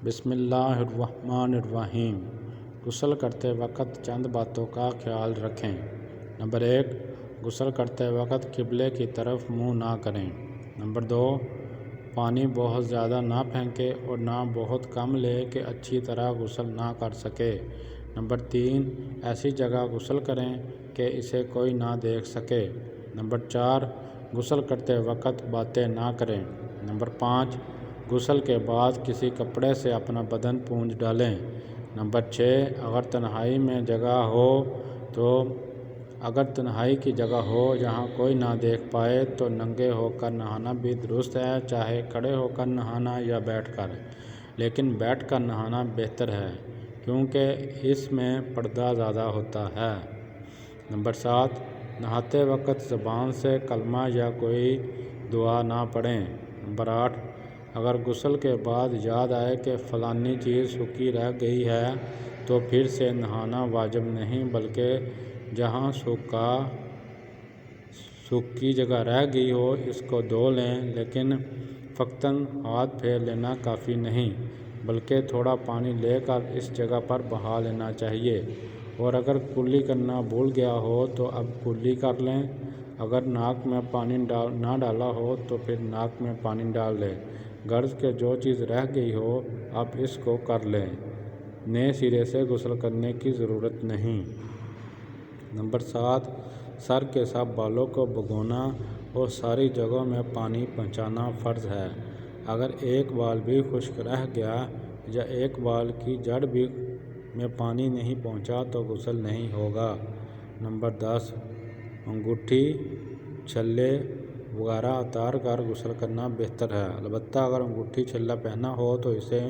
بسم اللہ الرحمن الرحیم۔ غسل کرتے وقت چند باتوں کا خیال رکھیں۔ نمبر 1، غسل کرتے وقت قبلے کی طرف منہ نہ کریں۔ نمبر 2، پانی بہت زیادہ نہ پھینکیں اور نہ بہت کم لیں کہ اچھی طرح غسل نہ کر سکے۔ نمبر 3، ایسی جگہ غسل کریں کہ اسے کوئی نہ دیکھ سکے۔ نمبر 4، غسل کرتے وقت باتیں نہ کریں۔ نمبر 5، غسل کے بعد کسی کپڑے سے اپنا بدن پونجھ ڈالیں۔ نمبر 6، اگر تنہائی کی جگہ ہو جہاں کوئی نہ دیکھ پائے تو ننگے ہو کر نہانا بھی درست ہے، چاہے کھڑے ہو کر نہانا یا بیٹھ کر، لیکن بیٹھ کر نہانا بہتر ہے کیونکہ اس میں پردہ زیادہ ہوتا ہے۔ نمبر 7، نہاتے وقت زبان سے کلمہ یا کوئی دعا نہ پڑھیں۔ نمبر 8، اگر غسل کے بعد یاد آئے کہ فلانی چیز سوکھی رہ گئی ہے تو پھر سے نہانا واجب نہیں، بلکہ جہاں سوکھی جگہ رہ گئی ہو اس کو دھو لیں، لیکن فقطاً ہاتھ پھیر لینا کافی نہیں، بلکہ تھوڑا پانی لے کر اس جگہ پر بہا لینا چاہیے، اور اگر کلی کرنا بھول گیا ہو تو اب کلی کر لیں۔ اگر ناک میں پانی نہ ڈالا ہو تو پھر ناک میں پانی ڈال لیں، غرض کہ جو چیز رہ گئی ہو اب اس کو کر لیں، نئے سرے سے غسل کرنے کی ضرورت نہیں۔ نمبر 7، سر کے سب بالوں کو بھگونا اور ساری جگہوں میں پانی پہنچانا فرض ہے۔ اگر ایک بال بھی خشک رہ گیا یا ایک بال کی جڑ میں پانی نہیں پہنچا تو غسل نہیں ہوگا۔ نمبر 10، انگوٹھی، چھلے وغیرہ اتار کر غسل کرنا بہتر ہے، البتہ اگر انگوٹھی چھلا پہنا ہو تو اسے